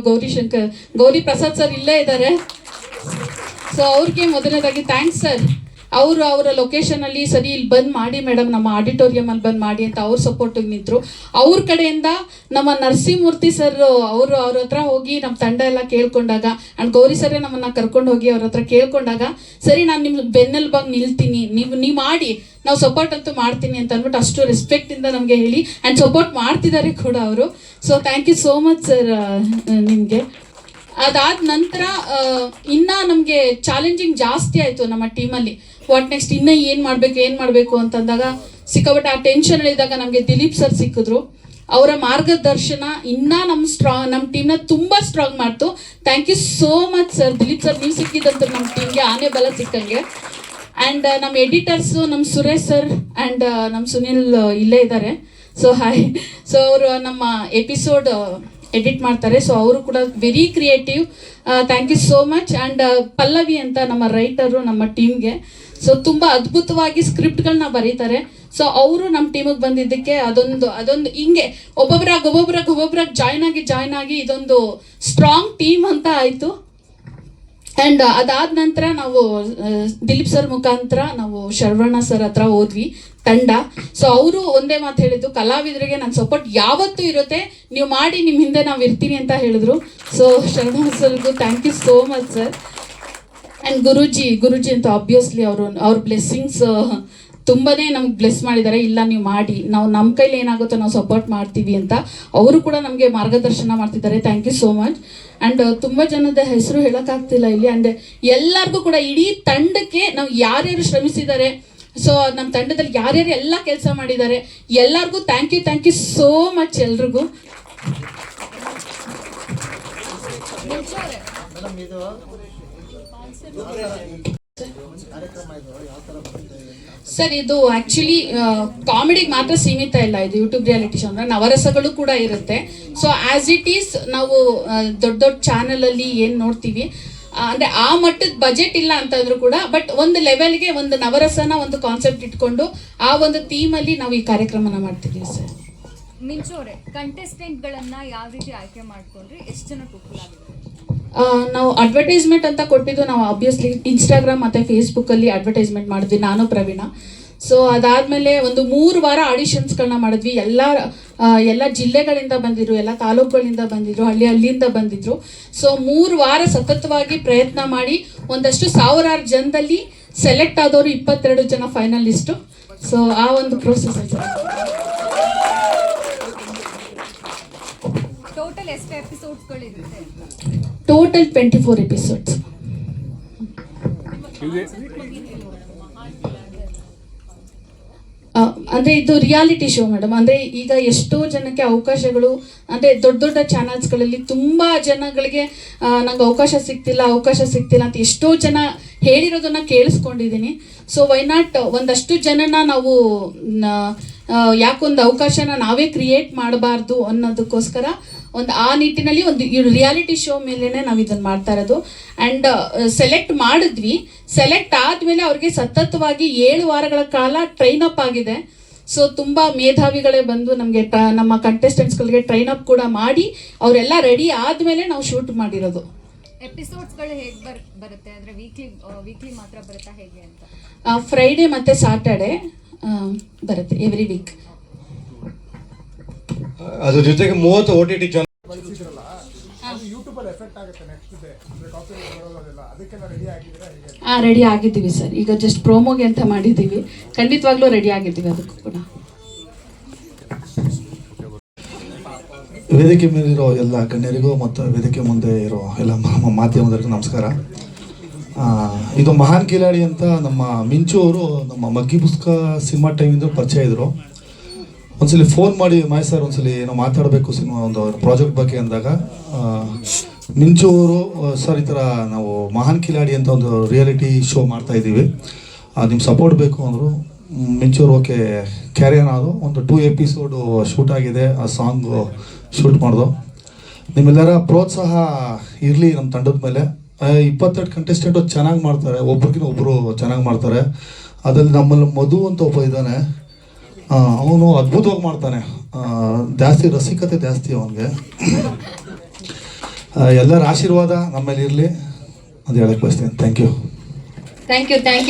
ಗೌರಿ ಪ್ರಸಾದ್ ಸರ್ ಇಲ್ಲೇ ಇದ್ದಾರೆ. ಸೊ ಅವ್ರಿಗೆ ಮೊದಲನೇದಾಗಿ ಥ್ಯಾಂಕ್ಸ್ ಸರ್. ಅವರ ಲೊಕೇಶನಲ್ಲಿ ಸರಿ ಇಲ್ಲಿ ಬಂದು ಮಾಡಿ ಮೇಡಮ್, ನಮ್ಮ ಆಡಿಟೋರಿಯಮಲ್ಲಿ ಬಂದು ಮಾಡಿ ಅಂತ ಅವ್ರ ಸಪೋರ್ಟಿಗೆ ನಿಂತರು. ಅವ್ರ ಕಡೆಯಿಂದ ನಮ್ಮ ನರಸಿಂಹಮೂರ್ತಿ ಸರ್ ಅವ್ರ ಹತ್ರ ಹೋಗಿ ನಮ್ಮ ತಂಡ ಎಲ್ಲ ಕೇಳ್ಕೊಂಡಾಗ, ಆ್ಯಂಡ್ ಗೌರಿ ಸರೇ ನಮ್ಮನ್ನು ಕರ್ಕೊಂಡು ಹೋಗಿ ಅವ್ರ ಹತ್ರ ಕೇಳ್ಕೊಂಡಾಗ, ಸರಿ ನಾನು ನಿಮ್ಮ ಬೆನ್ನೆಲುಬಾಗಿ ನಿಲ್ತೀನಿ, ನೀವು ಮಾಡಿ, ನಾವು ಸಪೋರ್ಟ್ ಅಂತೂ ಮಾಡ್ತೀನಿ ಅಂತ ಅಂದ್ಬಿಟ್ಟು ಅಷ್ಟು ರೆಸ್ಪೆಕ್ಟಿಂದ ನಮಗೆ ಹೇಳಿ ಆ್ಯಂಡ್ ಸಪೋರ್ಟ್ ಮಾಡ್ತಿದ್ದಾರೆ ಕೂಡ ಅವರು. So thank you so much sir ನಿಮಗೆ. ಅದಾದ ನಂತರ ಇನ್ನೂ ನಮಗೆ ಚಾಲೆಂಜಿಂಗ್ ಜಾಸ್ತಿ ಆಯಿತು ನಮ್ಮ ಟೀಮಲ್ಲಿ. ವಾಟ್ ನೆಕ್ಸ್ಟ್, ಇನ್ನೂ ಏನು ಮಾಡಬೇಕು ಅಂತಂದಾಗ ಸಿಕ್ಕಾಪಟ್ಟೆ ಆ ಟೆನ್ಷನಲ್ಲಿದ್ದಾಗ ನಮಗೆ ದಿಲೀಪ್ ಸರ್ ಸಿಕ್ಕಿದ್ರು. ಅವರ ಮಾರ್ಗದರ್ಶನ ಇನ್ನೂ ನಮ್ಮ ಟೀಮ್ನ ತುಂಬ ಸ್ಟ್ರಾಂಗ್ ಮಾಡ್ತು. Thank you so much sir. Dilip sir ನೀವು ಸಿಕ್ಕಿದಂತ ನಮ್ಮ ಟೀಮ್ಗೆ ಆನೆ ಬಲ ಸಿಕ್ಕಂಗೆ. ಆ್ಯಂಡ್ ನಮ್ಮ ಎಡಿಟರ್ಸು ನಮ್ಮ ಸುರೇಶ್ ಸರ್ ಆ್ಯಂಡ್ ನಮ್ಮ ಸುನಿಲ್ ಇಲ್ಲೇ ಇದ್ದಾರೆ. So hi. ಸೊ ಅವರು ನಮ್ಮ ಎಪಿಸೋಡ್ ಎಡಿಟ್ ಮಾಡ್ತಾರೆ. ಸೊ ಅವರು ಕೂಡ very creative. Thank you so much. And Pallavi ಅಂತ ನಮ್ಮ ರೈಟರು ನಮ್ಮ ಟೀಮ್ಗೆ. ಸೊ ತುಂಬ ಅದ್ಭುತವಾಗಿ ಸ್ಕ್ರಿಪ್ಟ್ಗಳನ್ನ ಬರೀತಾರೆ. ಸೊ ಅವರು ನಮ್ಮ ಟೀಮಿಗೆ ಬಂದಿದ್ದಕ್ಕೆ ಅದೊಂದು ಹಿಂಗೆ ಒಬ್ಬೊಬ್ಬರಾಗಿ ಜಾಯ್ನ್ ಆಗಿ ಇದೊಂದು ಸ್ಟ್ರಾಂಗ್ ಟೀಮ್ ಅಂತ ಆಯಿತು. ಆ್ಯಂಡ್ ಅದಾದ ನಂತರ ನಾವು ದಿಲೀಪ್ ಸರ್ ಮುಖಾಂತರ ನಾವು ಶರವಣ ಸರ್ ಹತ್ರ ಹೋದ್ವಿ ತಂಡ. ಸೊ ಅವರು ಒಂದೇ ಮಾತು ಹೇಳಿದ್ದು, ಕಲಾವಿದರಿಗೆ ನನ್ನ ಸಪೋರ್ಟ್ ಯಾವತ್ತೂ ಇರುತ್ತೆ, ನೀವು ಮಾಡಿ, ನಿಮ್ಮ ಹಿಂದೆ ನಾವು ಇರ್ತೀನಿ ಅಂತ ಹೇಳಿದ್ರು. ಸೊ ಶರವಣ ಸರ್ಗೂ thank you so much sir. And Guruji ಅಂತ ಆಬ್ವಿಯಸ್ಲಿ ಅವ್ರ ಬ್ಲೆಸ್ಸಿಂಗ್ಸ್ ತುಂಬಾ ನಮ್ಗೆ ಬ್ಲೆಸ್ ಮಾಡಿದ್ದಾರೆ. ಇಲ್ಲ ನೀವು ಮಾಡಿ, ನಾವು ನಮ್ಮ ಕೈಲಿ ಏನಾಗುತ್ತೋ ನಾವು ಸಪೋರ್ಟ್ ಮಾಡ್ತೀವಿ ಅಂತ ಅವರು ಕೂಡ ನಮಗೆ ಮಾರ್ಗದರ್ಶನ ಮಾಡ್ತಿದ್ದಾರೆ. Thank you so much. And ತುಂಬ ಜನದ ಹೆಸರು ಹೇಳೋಕ್ಕಾಗ್ತಿಲ್ಲ ಇಲ್ಲಿ. ಆ್ಯಂಡ್ ಎಲ್ಲರಿಗೂ ಕೂಡ ಇಡೀ ತಂಡಕ್ಕೆ ನಾವು ಯಾರ್ಯಾರು ಶ್ರಮಿಸಿದ್ದಾರೆ, ಸೊ ನಮ್ಮ ತಂಡದಲ್ಲಿ ಯಾರ್ಯಾರು ಎಲ್ಲ ಕೆಲಸ ಮಾಡಿದ್ದಾರೆ ಎಲ್ಲರಿಗೂ ಥ್ಯಾಂಕ್ ಯು ಸೋ ಮಚ್ ಎಲ್ರಿಗೂ. ಸರ್ ಇದು ಆ್ಯಕ್ಚುಲಿ ಕಾಮಿಡಿಗೆ ಮಾತ್ರ ಸೀಮಿತ ಇಲ್ಲ, ಇದು ಯೂಟ್ಯೂಬ್ ರಿಯಾಲಿಟಿ ಶೋ ಅಂದರೆ ನವರಸಗಳು ಕೂಡ ಇರುತ್ತೆ. ಸೊ ಆ್ಯಸ್ ಇಟ್ ಈಸ್ ನಾವು ದೊಡ್ಡ ಚಾನಲಲ್ಲಿ ಏನು ನೋಡ್ತೀವಿ ಅಂದರೆ ಆ ಮಟ್ಟದ ಬಜೆಟ್ ಇಲ್ಲ ಅಂತಂದ್ರೂ ಕೂಡ, ಬಟ್ ಒಂದು ಲೆವೆಲ್ಗೆ ಒಂದು ನವರಸನ ಒಂದು ಕಾನ್ಸೆಪ್ಟ್ ಇಟ್ಕೊಂಡು ಆ ಒಂದು ಥೀಮಲ್ಲಿ ನಾವು ಈ ಕಾರ್ಯಕ್ರಮನ ಮಾಡ್ತಿದ್ದೀವಿ ಸರ್. ಮಿಂಚು ಅವರೇ, ಕಂಟೆಸ್ಟೆಂಟ್ಗಳನ್ನ ಯಾವ ರೀತಿ ಆಯ್ಕೆ ಮಾಡ್ಕೊಂಡ್ರಿ, ಎಷ್ಟು ಜನ ಟೋಟಲ್ ಆಗಿದೆ? ನಾವು ಅಡ್ವರ್ಟೈಸ್ಮೆಂಟ್ ಅಂತ ಕೊಟ್ಟಿದ್ದು, ನಾವು ಆಬ್ವಿಯಸ್ಲಿ ಇನ್ಸ್ಟಾಗ್ರಾಮ್ ಮತ್ತು ಫೇಸ್ಬುಕ್ಕಲ್ಲಿ ಅಡ್ವರ್ಟೈಸ್ಮೆಂಟ್ ಮಾಡಿದ್ವಿ ನಾನು ಪ್ರವೀಣ. ಸೊ ಅದಾದಮೇಲೆ ಒಂದು 3 ವಾರ ಆಡಿಷನ್ಸ್ಗಳನ್ನ ಮಾಡಿದ್ವಿ. ಎಲ್ಲ ಜಿಲ್ಲೆಗಳಿಂದ ಬಂದಿದ್ರು, ಎಲ್ಲ ತಾಲೂಕುಗಳಿಂದ ಬಂದಿದ್ರು, ಹಳ್ಳಿಯಿಂದ ಬಂದಿದ್ರು. ಸೊ 3 ವಾರ ಸತತವಾಗಿ ಪ್ರಯತ್ನ ಮಾಡಿ ಒಂದಷ್ಟು ಸಾವಿರಾರು ಜನದಲ್ಲಿ ಸೆಲೆಕ್ಟ್ ಆದವರು 22 ಜನ ಫೈನಲಿಸ್ಟು. ಸೊ ಆ ಒಂದು ಪ್ರೋಸೆಸ್ ಆಯ್ತು. ಟೋಟಲ್ ಎಷ್ಟು ಎಪಿಸೋಡ್ಸ್ಗಳಿರುತ್ತೆ? Total 24 episodes. ಅಂದರೆ ಇದು ರಿಯಾಲಿಟಿ ಶೋ ಮೇಡಮ್. ಅಂದರೆ ಈಗ ಎಷ್ಟೋ ಜನಕ್ಕೆ ಅವಕಾಶಗಳು, ಅಂದರೆ ದೊಡ್ಡ ದೊಡ್ಡ ಚಾನಲ್ಸ್ಗಳಲ್ಲಿ ತುಂಬ ಜನಗಳಿಗೆ ನಂಗೆ ಅವಕಾಶ ಸಿಗ್ತಿಲ್ಲ ಅಂತ ಎಷ್ಟೋ ಜನ ಹೇಳಿರೋದನ್ನ ಕೇಳಿಸ್ಕೊಂಡಿದ್ದೀನಿ. ಸೊ ವೈ ನಾಟ್ ಒಂದಷ್ಟು ಜನನ ನಾವು ಯಾಕೊಂದು ಅವಕಾಶನ ನಾವೇ ಕ್ರಿಯೇಟ್ ಮಾಡಬಾರ್ದು ಅನ್ನೋದಕ್ಕೋಸ್ಕರ ಆ ನಿಟ್ಟಿನಲ್ಲಿ ಒಂದು ರಿಯಾಲಿಟಿ ಶೋ ಮೇಲೇ ನಾವು ಇದನ್ನು ಮಾಡ್ತಾ ಇರೋದು. ಆ್ಯಂಡ್ ಸೆಲೆಕ್ಟ್ ಮಾಡಿದ್ವಿ. ಸೆಲೆಕ್ಟ್ ಆದಮೇಲೆ ಅವ್ರಿಗೆ ಸತತವಾಗಿ 7 ವಾರಗಳ ಕಾಲ ಟ್ರೈನ್ ಅಪ್ ಆಗಿದೆ. ಸೊ ತುಂಬ ಮೇಧಾವಿಗಳೇ ಬಂದು ನಮಗೆ ನಮ್ಮ ಕಂಟೆಸ್ಟೆಂಟ್ಸ್ಗಳಿಗೆ ಟ್ರೈನ್ ಅಪ್ ಕೂಡ ಮಾಡಿ ಅವರೆಲ್ಲ ರೆಡಿ ಆದಮೇಲೆ ನಾವು ಶೂಟ್ ಮಾಡಿರೋದು. ಎಪಿಸೋಡ್ಸ್ಗಳು ಹೇಗೆ ಬರುತ್ತೆ ಅಂದರೆ ವೀಕ್ಲಿ ಮಾತ್ರ ಬರುತ್ತಾ ಹೇಗೆ ಅಂತ? ಫ್ರೈಡೇ ಮತ್ತು ಸಾಟರ್ಡೆ ಬರುತ್ತೆ ಎವ್ರಿ ವೀಕ್. ಅದ್ರ ಜೊತೆಗೆ 30 OTT ಚಾನಲ್ ರೆಡಿ ಆಗಿದ್ದೀವಿ ಸರ್. ಈಗ ಜಸ್ಟ್ ಪ್ರೋಮೋಗೆ ಅಂತ ಮಾಡಿದ್ದೀವಿ. ಖಂಡಿತವಾಗ್ಲೂ ರೆಡಿ ಆಗಿದ್ದೀವಿ ಅದಕ್ಕೂ ಕೂಡ. ವೇದಿಕೆ ಮೇಲಿರೋ ಎಲ್ಲ ಗಣ್ಯರಿಗೂ ಮತ್ತು ವೇದಿಕೆ ಮುಂದೆ ಇರೋ ಎಲ್ಲ ಮಾಧ್ಯಮದವರಿಗೂ ನಮಸ್ಕಾರ. ಇದು ಮಹಾನ್ ಕಿಲಾಡಿ ಅಂತ ನಮ್ಮ ಮಿಂಚು ಅವರು ನಮ್ಮ ಮಗ್ಗಿ ಪುಸ್ತಕ ಸಿನಿಮಾ ಟೈಮಿಂದ ಪರಿಚಯ ಇದ್ದರು. ಒಂದ್ಸಲಿ ಫೋನ್ ಮಾಡಿ ಮಾಯ್ ಸರ್ ಒಂದ್ಸಲಿ ಏನೋ ಮಾತಾಡಬೇಕು ಸಿನಿಮಾ ಒಂದು ಪ್ರಾಜೆಕ್ಟ್ ಬಗ್ಗೆ ಅಂದಾಗ ಮಿಂಚು ಅವರು ಸರ್ ಈ ಥರ ನಾವು ಮಹಾನ್ ಕಿಲಾಡಿ ಅಂತ ಒಂದು ರಿಯಾಲಿಟಿ ಶೋ ಮಾಡ್ತಾ ಇದ್ದೀವಿ, ನಿಮ್ಮ ಸಪೋರ್ಟ್ ಬೇಕು ಅಂದರು. ಮಿಂಚೂರು ಓಕೆ ಕ್ಯಾರಿಯನ್ ಆದವು. ಒಂದು 2 ಎಪಿಸೋಡು ಶೂಟ್ ಆಗಿದೆ, ಆ ಸಾಂಗು ಶೂಟ್ ಮಾಡ್ದು. ನಿಮ್ಮೆಲ್ಲರ ಪ್ರೋತ್ಸಾಹ ಇರಲಿ ನಮ್ಮ ತಂಡದ ಮೇಲೆ. 28 ಕಂಟೆಸ್ಟೆಂಟು ಚೆನ್ನಾಗಿ ಮಾಡ್ತಾರೆ, ಒಬ್ರಿಗಿನ ಒಬ್ಬರು ಚೆನ್ನಾಗಿ ಮಾಡ್ತಾರೆ. ಅದರಲ್ಲಿ ನಮ್ಮಲ್ಲಿ ಮಧು ಅಂತ ಒಬ್ಬ ಇದ್ದಾನೆ, ಅವನು ಅದ್ಭುತವಾಗಿ ಮಾಡ್ತಾನೆ. ಜಾಸ್ತಿ ರಸಿಕತೆ ಜಾಸ್ತಿ ಅವನಿಗೆ. ಎಲ್ಲರ ಆಶೀರ್ವಾದ ನಮ್ಮ ಮೇಲೆ ಇರಲಿ ಅಂತ ಹೇಳಕ್ಕೆ ಬಯಸ್ತೀನಿ. Thank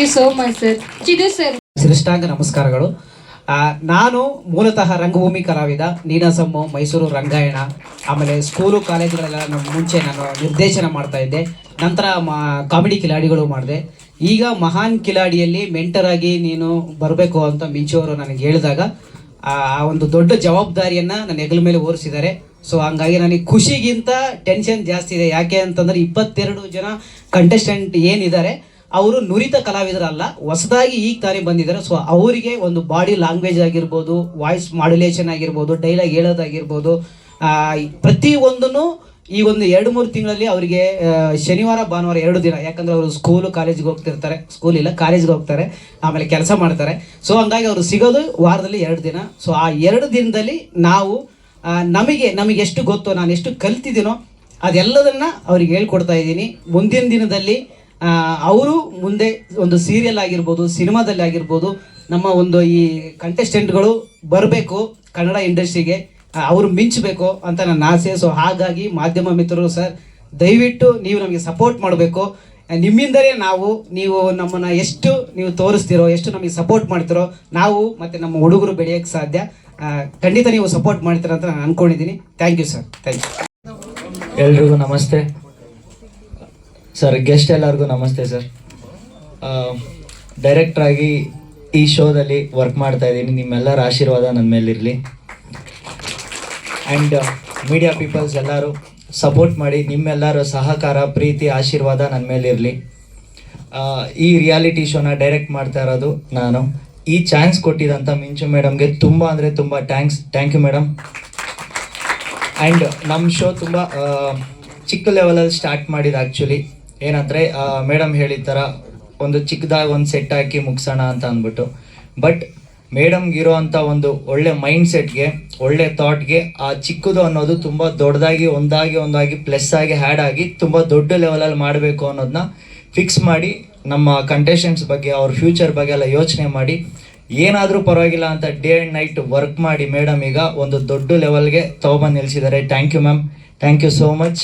you so much sir. Chidu sir, ಶ್ರೇಷ್ಠಾಂಗ ನಮಸ್ಕಾರಗಳು. ನಾನು ಮೂಲತಃ ರಂಗಭೂಮಿ ಕಲಾವಿದ, ನೀನಾಸಮ್ಮು, ಮೈಸೂರು ರಂಗಾಯಣ, ಆಮೇಲೆ ಸ್ಕೂಲು ಕಾಲೇಜುಗಳೆಲ್ಲ ಮುಂಚೆ ನಾನು ನಿರ್ದೇಶನ ಮಾಡ್ತಾ ಇದ್ದೆ. ನಂತರ ಕಾಮಿಡಿ ಕಿಲಾಡಿಗಳು ಮಾಡಿದೆ. ಈಗ ಮಹಾನ್ ಕಿಲಾಡಿಯಲ್ಲಿ ಮೆಂಟರ್ ಆಗಿ ನೀನು ಬರಬೇಕು ಅಂತ ಮಿಂಚುವರು ನನಗೆ ಹೇಳಿದಾಗ ಆ ಒಂದು ದೊಡ್ಡ ಜವಾಬ್ದಾರಿಯನ್ನು ನನ್ನ ಹೆಗಲ ಮೇಲೆ ಹೊರಿಸಿದ್ದಾರೆ. ಸೊ ಹಂಗಾಗಿ ನನಗೆ ಖುಷಿಗಿಂತ ಟೆನ್ಷನ್ ಜಾಸ್ತಿ ಇದೆ. ಯಾಕೆ ಅಂತಂದರೆ 22 ಜನ ಕಂಟೆಸ್ಟೆಂಟ್ ಏನಿದ್ದಾರೆ ಅವರು ನುರಿತ ಕಲಾವಿದರಲ್ಲ, ಹೊಸದಾಗಿ ಈಗ ತಾನೇ ಬಂದಿದ್ದಾರೆ. ಸೊ ಅವರಿಗೆ ಒಂದು ಬಾಡಿ ಲ್ಯಾಂಗ್ವೇಜ್ ಆಗಿರ್ಬೋದು, ವಾಯ್ಸ್ ಮಾಡ್ಯುಲೇಷನ್ ಆಗಿರ್ಬೋದು, ಡೈಲಾಗ್ ಹೇಳೋದಾಗಿರ್ಬೋದು, ಪ್ರತಿಯೊಂದನ್ನು ಈ ಒಂದು 2-3 ತಿಂಗಳಲ್ಲಿ ಅವರಿಗೆ ಶನಿವಾರ ಭಾನುವಾರ 2 ದಿನ, ಯಾಕಂದರೆ ಅವರು ಸ್ಕೂಲು ಕಾಲೇಜಿಗೆ ಹೋಗ್ತಿರ್ತಾರೆ, ಕಾಲೇಜಿಗೆ ಹೋಗ್ತಾರೆ, ಆಮೇಲೆ ಕೆಲಸ ಮಾಡ್ತಾರೆ. ಸೊ ಹಂಗಾಗಿ ಅವರು ಸಿಗೋದು ವಾರದಲ್ಲಿ 2 ದಿನ. ಸೊ ಆ 2 ದಿನದಲ್ಲಿ ನಾವು ನಮಗೆ ಎಷ್ಟು ಗೊತ್ತೋ, ನಾನು ಎಷ್ಟು ಕಲ್ತಿದ್ದೀನೋ ಅದೆಲ್ಲದನ್ನು ಅವ್ರಿಗೆ ಹೇಳ್ಕೊಡ್ತಾ ಇದ್ದೀನಿ. ಮುಂದಿನ ದಿನದಲ್ಲಿ ಅವರು ಮುಂದೆ ಒಂದು ಸೀರಿಯಲ್ ಆಗಿರ್ಬೋದು, ಸಿನಿಮಾದಲ್ಲಿ ಆಗಿರ್ಬೋದು, ನಮ್ಮ ಒಂದು ಈ ಕಂಟೆಸ್ಟೆಂಟ್ಗಳು ಬರಬೇಕು ಕನ್ನಡ ಇಂಡಸ್ಟ್ರಿಗೆ, ಅವರು ಮಿಂಚಬೇಕು ಅಂತ ನನ್ನ ಆಸೆ. ಸೊ ಹಾಗಾಗಿ ಮಾಧ್ಯಮ ಮಿತ್ರರು ಸರ್, ದಯವಿಟ್ಟು ನೀವು ನಮಗೆ ಸಪೋರ್ಟ್ ಮಾಡಬೇಕು. ನಿಮ್ಮಿಂದಲೇ ನೀವು ನಮ್ಮನ್ನು ಎಷ್ಟು ನೀವು ತೋರಿಸ್ತೀರೋ, ಎಷ್ಟು ನಮಗೆ ಸಪೋರ್ಟ್ ಮಾಡ್ತೀರೋ, ನಾವು ಮತ್ತು ನಮ್ಮ ಹುಡುಗರು ಬೆಳೆಯೋಕ್ಕೆ ಸಾಧ್ಯ. ಖಂಡಿತ ನೀವು ಸಪೋರ್ಟ್ ಮಾಡ್ತೀರ ಅಂತ ನಾನು ಅಂದ್ಕೊಂಡಿದ್ದೀನಿ. Thank you sir. Thank you. ಎಲ್ರಿಗೂ ನಮಸ್ತೆ ಸರ್, ಗೆಸ್ಟ್ ಎಲ್ಲರಿಗೂ ನಮಸ್ತೆ ಸರ್. ಡೈರೆಕ್ಟ್ರಾಗಿ ಈ ಶೋದಲ್ಲಿ ವರ್ಕ್ ಮಾಡ್ತಾ ಇದ್ದೀನಿ. ನಿಮ್ಮೆಲ್ಲರ ಆಶೀರ್ವಾದ ನನ್ನ ಮೇಲಿರಲಿ. ಆ್ಯಂಡ್ ಮೀಡಿಯಾ ಪೀಪಲ್ಸ್ ಎಲ್ಲರೂ ಸಪೋರ್ಟ್ ಮಾಡಿ, ನಿಮ್ಮೆಲ್ಲರ ಸಹಕಾರ, ಪ್ರೀತಿ, ಆಶೀರ್ವಾದ ನನ್ನ ಮೇಲಿರಲಿ. ಈ ರಿಯಾಲಿಟಿ ಶೋನ ಡೈರೆಕ್ಟ್ ಮಾಡ್ತಾ ಇರೋದು ನಾನು. ಈ ಚಾನ್ಸ್ ಕೊಟ್ಟಿದ್ದಂಥ ಮಿಂಚು ಮೇಡಮ್ಗೆ ತುಂಬ ಅಂದರೆ ತುಂಬ ಥ್ಯಾಂಕ್ ಯು ಮೇಡಮ್. ಆ್ಯಂಡ್ ನಮ್ಮ ಶೋ ತುಂಬ ಚಿಕ್ಕ ಲೆವೆಲಲ್ಲಿ ಸ್ಟಾರ್ಟ್ ಮಾಡಿದ್ದು. ಆ್ಯಕ್ಚುಲಿ ಏನಂದರೆ ಮೇಡಮ್ ಹೇಳಿದ ಥರ ಒಂದು ಚಿಕ್ಕದಾಗಿ ಒಂದು ಸೆಟ್ ಹಾಕಿ ಮುಗಿಸೋಣ ಅಂತ ಅಂದ್ಬಿಟ್ಟು, ಬಟ್ ಮೇಡಮ್ಗಿರೋ ಅಂಥ ಒಂದು ಒಳ್ಳೆ ಮೈಂಡ್ ಸೆಟ್ಗೆ, ಒಳ್ಳೆ ಥಾಟ್ಗೆ ಆ ಚಿಕ್ಕದು ಅನ್ನೋದು ತುಂಬ ದೊಡ್ಡದಾಗಿ ಒಂದಾಗಿ ಪ್ಲಸ್ ಆಗಿ ಹ್ಯಾಡ್ ಆಗಿ ತುಂಬ ದೊಡ್ಡ ಲೆವೆಲಲ್ಲಿ ಮಾಡಬೇಕು ಅನ್ನೋದನ್ನ ಫಿಕ್ಸ್ ಮಾಡಿ, ನಮ್ಮ ಕಂಟೆಸ್ಟೆಂಟ್ಸ್ ಬಗ್ಗೆ, ಅವ್ರ ಫ್ಯೂಚರ್ ಬಗ್ಗೆ ಎಲ್ಲ ಯೋಚನೆ ಮಾಡಿ, ಏನಾದರೂ ಪರವಾಗಿಲ್ಲ ಅಂತ ಡೇ ಆ್ಯಂಡ್ ನೈಟ್ ವರ್ಕ್ ಮಾಡಿ ಮೇಡಮ್ ಈಗ ಒಂದು ದೊಡ್ಡ ಲೆವೆಲ್ಗೆ ತೊಗೊಬಂದು ನಿಲ್ಲಿಸಿದ್ದಾರೆ. Thank you ma'am, thank you so much.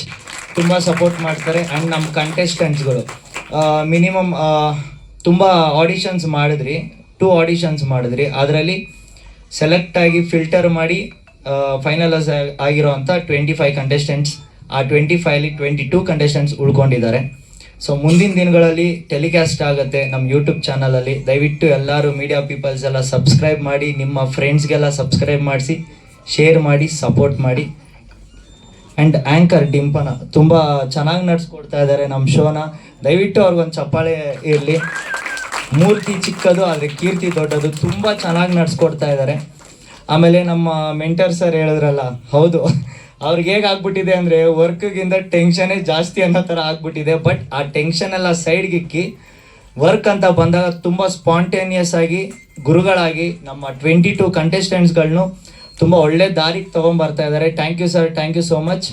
ತುಂಬ ಸಪೋರ್ಟ್ ಮಾಡ್ತಾರೆ. ಆ್ಯಂಡ್ ನಮ್ಮ ಕಂಟೆಸ್ಟೆಂಟ್ಸ್ಗಳು ಮಿನಿಮಮ್ ತುಂಬ ಆಡಿಷನ್ಸ್ ಮಾಡಿದ್ರಿ, 2 ಆಡಿಷನ್ಸ್ ಮಾಡಿದ್ರಿ. ಅದರಲ್ಲಿ ಸೆಲೆಕ್ಟ್ ಆಗಿ ಫಿಲ್ಟರ್ ಮಾಡಿ ಫೈನಲೈಸ್ ಆಗಿರೋ ಅಂಥ 25 ಕಂಟೆಸ್ಟೆಂಟ್ಸ್. ಆ 25ಅಲ್ಲಿ 22 ಕಂಟೆಸ್ಟೆಂಟ್ಸ್ ಉಳ್ಕೊಂಡಿದ್ದಾರೆ. ಸೊ ಮುಂದಿನ ದಿನಗಳಲ್ಲಿ ಟೆಲಿಕಾಸ್ಟ್ ಆಗುತ್ತೆ ನಮ್ಮ ಯೂಟ್ಯೂಬ್ ಚಾನಲಲ್ಲಿ. ದಯವಿಟ್ಟು ಎಲ್ಲರೂ ಮೀಡಿಯಾ ಪೀಪಲ್ಸ್ ಎಲ್ಲ ಸಬ್ಸ್ಕ್ರೈಬ್ ಮಾಡಿ, ನಿಮ್ಮ ಫ್ರೆಂಡ್ಸ್ಗೆಲ್ಲ ಸಬ್ಸ್ಕ್ರೈಬ್ ಮಾಡಿಸಿ, ಶೇರ್ ಮಾಡಿ, ಸಪೋರ್ಟ್ ಮಾಡಿ. ಆ್ಯಂಡ್ ಆ್ಯಂಕರ್ ಡಿಂಪನ ತುಂಬ ಚೆನ್ನಾಗಿ ನಡ್ಸ್ಕೊಡ್ತಾ ಇದ್ದಾರೆ ನಮ್ಮ ಶೋನ. ದಯವಿಟ್ಟು ಅವ್ರಿಗೊಂದು ಚಪ್ಪಾಳೆ ಇರಲಿ. ಮೂರ್ತಿ ಚಿಕ್ಕದು ಆದರೆ ಕೀರ್ತಿ ದೊಡ್ಡದು. ತುಂಬ ಚೆನ್ನಾಗಿ ನಡ್ಸ್ಕೊಡ್ತಾ ಇದ್ದಾರೆ. ಆಮೇಲೆ ನಮ್ಮ ಮೆಂಟರ್ ಸರ್ ಹೇಳಿದ್ರಲ್ಲ, ಹೌದು, ಅವ್ರಿಗೆ ಹೇಗೆ ಆಗ್ಬಿಟ್ಟಿದೆ ಅಂದರೆ ವರ್ಕ್ಗಿಂತ ಟೆನ್ಷನ್ನೇ ಜಾಸ್ತಿ ಅನ್ನೋ ಥರ ಆಗ್ಬಿಟ್ಟಿದೆ. ಬಟ್ ಆ ಟೆನ್ಷನ್ ಎಲ್ಲ ಸೈಡ್ಗಿಕ್ಕಿ ವರ್ಕ್ ಅಂತ ಬಂದಾಗ ತುಂಬ ಸ್ಪಾಂಟೇನಿಯಸ್ ಆಗಿ ಗುರುಗಳಾಗಿ ನಮ್ಮ 22 ಕಂಟೆಸ್ಟೆಂಟ್ಸ್ಗಳನ್ನು ತುಂಬ ಒಳ್ಳೆ ದಾರಿಗೆ ತೊಗೊಂಬರ್ತಾ ಇದ್ದಾರೆ. Thank you sir, thank you so much.